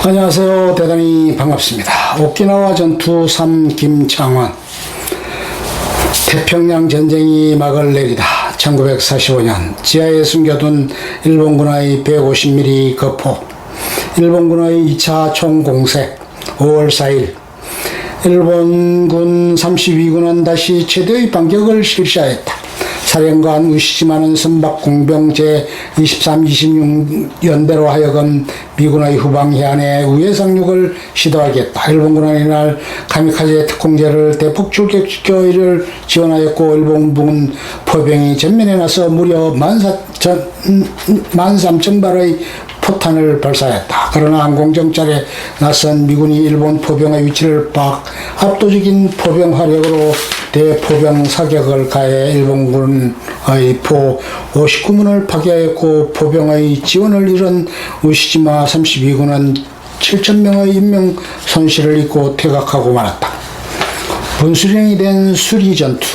안녕하세요. 대단히 반갑습니다. 오키나와 전투 3 김창원. 태평양 전쟁이 막을 내리다 1945년 지하에 숨겨둔 일본군의 150mm 거포. 일본군의 2차 총공세 5월 4일 일본군 32군은 다시 최대의 반격을 실시하였다. 사령관 우시지마는 선박 공병 제23, 26연대로 하여금 미군의 후방 해안에 우회 상륙을 시도하겠다. 일본군은 이날 카미카제 특공대를 대폭 출격시켜 이를 지원하였고, 일본군 포병이 전면에 나서 무려 13,000발의 포탄을 발사했다. 그러나 항공정찰에 나선 미군이 일본 포병의 위치를 파악, 압도적인 포병 화력으로 대포병 사격을 가해 일본군의 포 59문을 파괴하였고, 포병의 지원을 잃은 우시지마 32군은 7,000명의 인명 손실을 입고 퇴각하고 말았다. 분수령이 된 수리전투.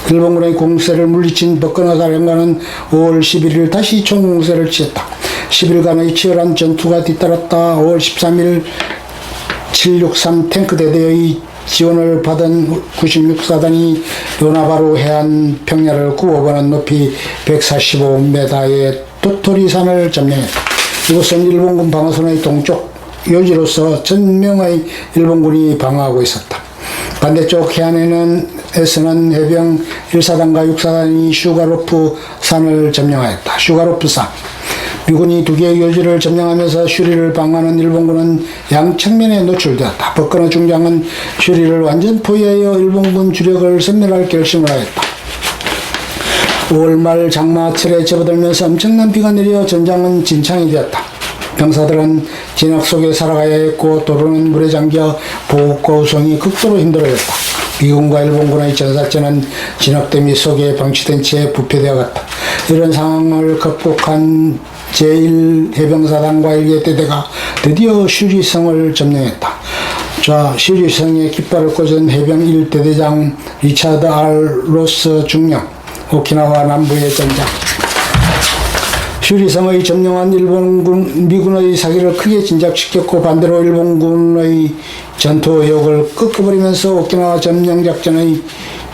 일본군의 공세를 물리친 박근혜 사령관은 5월 11일 다시 총공세를 치렀다. 10일간의 치열한 전투가 뒤따랐다. 5월 13일 763 탱크대대의 지원을 받은 96사단이 요나바루 해안 평야를 9호번은 높이 145m의 도토리산을 점령했다. 이곳은 일본군 방어선의 동쪽 요지로서 1,000명의 일본군이 방어하고 있었다. 반대쪽 해안에서는 해병 1사단과 6사단이 슈가로프 산을 점령하였다. 슈가로프 산. 미군이 두 개의 요지를 점령하면서 슈리를 방어하는 일본군은 양측면에 노출되었다. 박근혜 중장은 슈리를 완전 포위하여 일본군 주력을 섬멸할 결심을 하였다. 5월 말 장마철에 접어들면서 엄청난 비가 내려 전장은 진창이 되었다. 병사들은 진흙 속에 살아가야 했고, 도로는 물에 잠겨 보급과 우송이 극도로 힘들어졌다. 미군과 일본군의 전사체는 진흙더미 속에 방치된 채 부패되어 갔다. 이런 상황을 극복한 제1해병사단과 1개대대가 드디어 슈리성을 점령했다. 자, 슈리성에 깃발을 꽂은 해병 1대대장 리차드 R. 로스 중령, 오키나와 남부의 전장. 슈리성의 점령한 미군의 사기를 크게 진작시켰고, 반대로 일본군의 전투 의욕을 꺾어버리면서 오키나와 점령작전의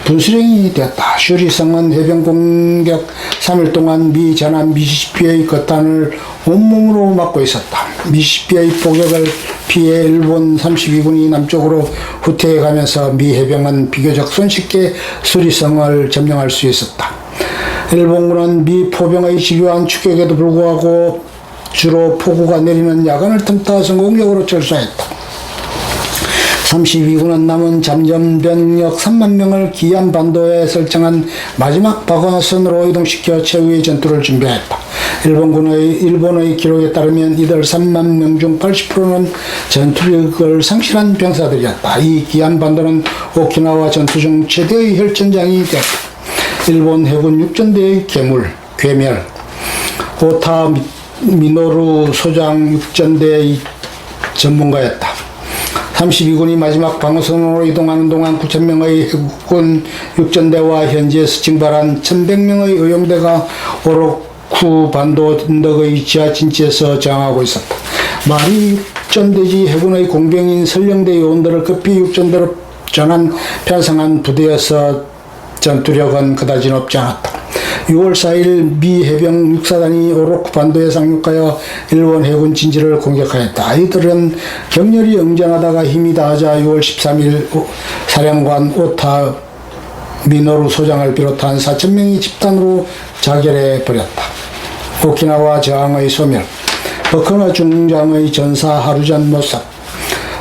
분수령이 되었다. 슈리성은 해병 공격 3일 동안 미 전함 미시시피의 겉단을 온몸으로 막고 있었다. 미시시피의 포격을 피해 일본 32군이 남쪽으로 후퇴해가면서 미 해병은 비교적 손쉽게 슈리성을 점령할 수 있었다. 일본군은 미 포병의 집요한 추격에도 불구하고 주로 폭우가 내리는 야간을 틈타 성공적으로 철수했다. 32군은 남은 잠정 병력 3만 명을 기안 반도에 설정한 마지막 방어선으로 이동시켜 최후의 전투를 준비했다. 일본의 기록에 따르면 이들 3만 명 중 80%는 전투력을 상실한 병사들이었다. 이 기안 반도는 오키나와 전투 중 최대의 혈전장이 되었다. 일본 해군 육전대의 괴멸. 오타 미노루 소장 육전대의 전문가였다. 32군이 마지막 방어선으로 이동하는 동안 9,000명의 해군 육전대와 현지에서 징발한 1,100명의 의용대가 오로쿠 반도 언덕의 지하 진지에서 저항하고 있었다. 말이 육전대지 해군의 공병인 설령대 요원들을 급히 육전대로 전환 편성한 부대여서 전투력은 그다지 높지 않았다. 6월 4일 미 해병 6사단이 오로쿠 반도에 상륙하여 일본 해군 진지를 공격하였다. 이들은 격렬히 응전하다가 힘이 다하자 6월 13일 사령관 오타 미노루 소장을 비롯한 4,000명이 집단으로 자결해 버렸다. 오키나와 저항의 소멸. 박근혜 중장의 전사 하루 전 모습.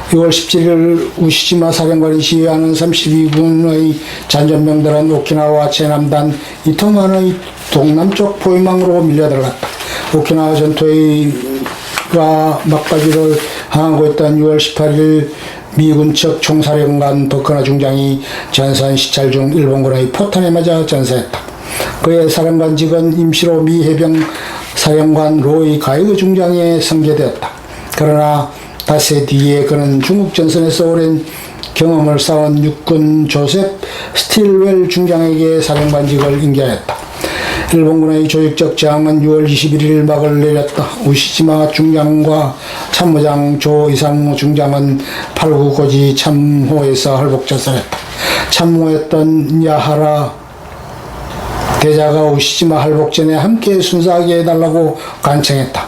6월 17일 우시지마 사령관이 시위하는 32군의 잔전병들은 오키나와 최남단 이토만의 동남쪽 포위망으로 밀려들어갔다. 오키나와 전투가 막바지를 향하고 있던 6월 18일 미군 측 총사령관 박근혜 중장이 전선 시찰 중 일본군의 포탄에 맞아 전사했다. 그의 사령관직은 임시로 미 해병 사령관 로이 가이그 중장에 승계되었다. 그러나 닷새 뒤에 그는 중국 전선에서 오랜 경험을 쌓은 육군 조셉 스틸웰 중장에게 사령관직을 인계하였다. 일본군의 조직적 저항은 6월 21일 막을 내렸다. 우시지마 중장과 참모장 조 이상무 중장은 8.9 고지 참호에서 할복자살했다. 참모했던 야하라 대자가 우시지마 할복 전에 함께 순사하게 해달라고 간청했다.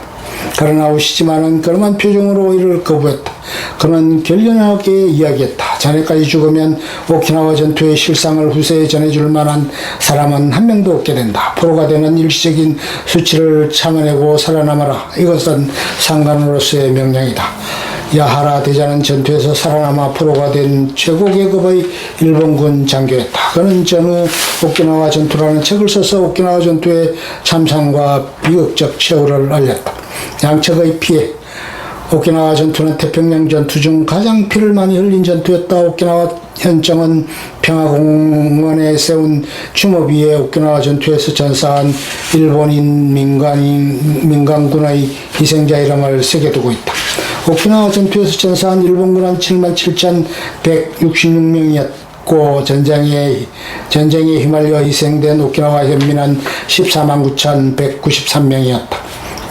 그러나 우시지마는 그럼한 표정으로 이를 거부했다. 그는 결연하게 이야기했다. 자네까지 죽으면 오키나와 전투의 실상을 후세에 전해줄 만한 사람은 한 명도 없게 된다. 포로가 되는 일시적인 수치를 참아내고 살아남아라. 이것은 상관으로서의 명령이다. 야하라 대자는 전투에서 살아남아 포로가 된 최고 계급의 일본군 장교였다. 그는 전후 오키나와 전투라는 책을 써서 오키나와 전투의 참상과 비극적 최후를 알렸다. 양측의 피해. 오키나와 전투는 태평양 전투 중 가장 피를 많이 흘린 전투였다. 오키나와 현정은 평화공원에 세운 추모 위에 오키나와 전투에서 전사한 일본인 민간군의 희생자 이름을 새겨두고 있다. 오키나와 전투에서 전사한 일본군은 77,166명이었고 전쟁에 휘말려 희생된 오키나와 현민은 149,193명이었다.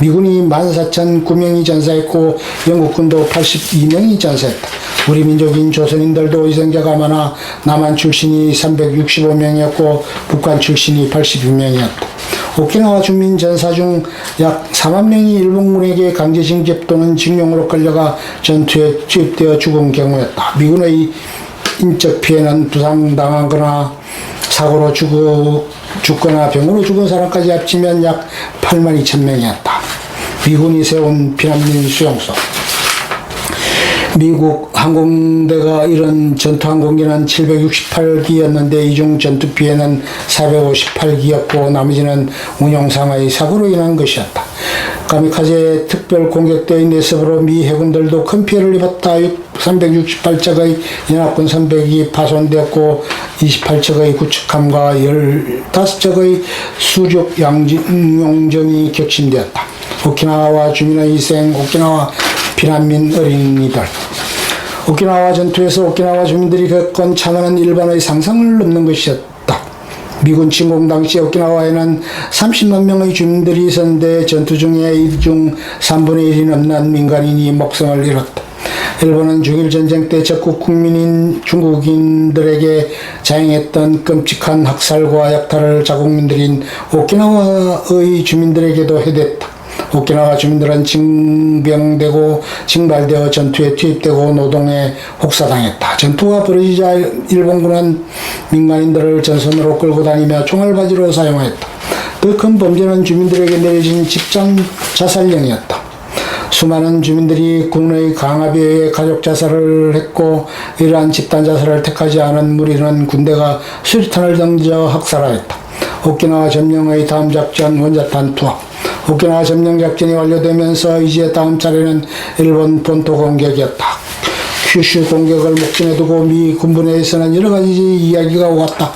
미군이 14,009명이 전사했고 영국군도 82명이 전사했다. 우리 민족인 조선인들도 희생자가 많아 남한 출신이 365명이었고 북한 출신이 82명이었다. 오키나와 주민 전사 중 약 4만 명이 일본군에게 강제징집 또는 징용으로 끌려가 전투에 투입되어 죽은 경우였다. 미군의 인적 피해는 부상당하거나 사고로 죽거나 병으로 죽은 사람까지 합치면 약 8만 2천 명이었다. 미군이 세운 피난민 수용소. 미국 항공대가 이런 전투항공기는 768기였는데 이 중 전투 피해는 458기였고 나머지는 운용상의 사고로 인한 것이었다. 가미카제 특별 공격대의 내습으로 미 해군들도 큰 피해를 입었다. 368척의 연합군 선박이 파손되었고 28척의 구축함과 15척의 수륙 양용정이 격침되었다. 오키나와 주민의 희생, 오키나와 피난민 어린이들. 오키나와 전투에서 오키나와 주민들이 겪은 참화는 일반의 상상을 넘는 것이었다. 미군 침공 당시 오키나와에는 30만 명의 주민들이 있었는데 전투 중에 이 중 3분의 1이 넘는 민간인이 목숨을 잃었다. 일본은 중일전쟁 때 적국 국민인 중국인들에게 자행했던 끔찍한 학살과 약탈을 자국민들인 오키나와의 주민들에게도 해댔다. 오키나와 주민들은 징병되고 징발되어 전투에 투입되고 노동에 혹사당했다. 전투가 벌어지자 일본군은 민간인들을 전선으로 끌고 다니며 총알바지로 사용했다. 더 큰 범죄는 주민들에게 내려진 집단 자살령이었다. 수많은 주민들이 군의 강압에 의해 가족 자살을 했고 이러한 집단 자살을 택하지 않은 무리는 군대가 수류탄을 던져 학살하였다. 오키나와 점령의 다음 작전 원자탄 투하. 오키나와 점령 작전이 완료되면서 이제 다음 차례는 일본 본토 공격이었다. 큐슈 공격을 목전에 두고 미 군부 내에서는 여러 가지 이야기가 오갔다.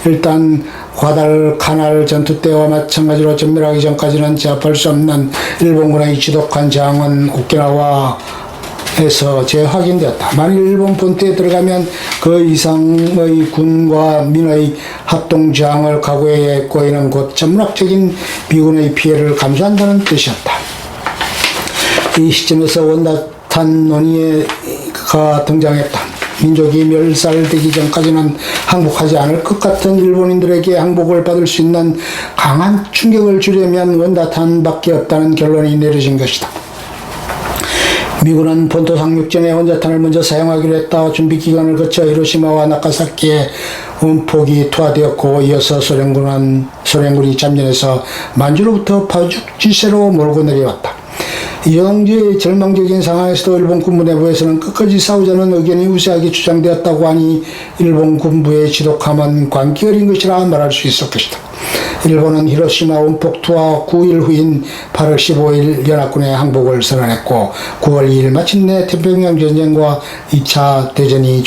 일단 과달카날 전투 때와 마찬가지로 전멸하기 전까지는 제압할 수 없는 일본군의 지독한 저항은 오키나와에서 재확인되었다. 만일 일본 본토에 들어가면 그 이상의 군과 민의 합동 저항을 각오해야 했고 이는 곧 전문학적인 미군의 피해를 감수한다는 뜻이었다. 이 시점에서 원자탄 논의가 등장했다. 민족이 멸살되기 전까지는 항복하지 않을 것 같은 일본인들에게 항복을 받을 수 있는 강한 충격을 주려면 원자탄밖에 없다는 결론이 내려진 것이다. 미군은 본토 상륙전에 원자탄을 먼저 사용하기로 했다. 준비 기간을 거쳐 히로시마와 나가사키에 운폭이 투하되었고 이어서 소련군이 참전해서 만주로부터 파죽지세로 몰고 내려왔다. 이 정도의 절망적인 상황에서도 일본 군부 내부에서는 끝까지 싸우자는 의견이 우세하게 주장되었다고 하니 일본 군부의 지독함은 광기 어린 것이라 말할 수 있을 것이다. 일본은 히로시마 원폭 투하 9일 후인 8월 15일 연합군의 항복을 선언했고 9월 2일 마침내 태평양 전쟁과 2차 대전이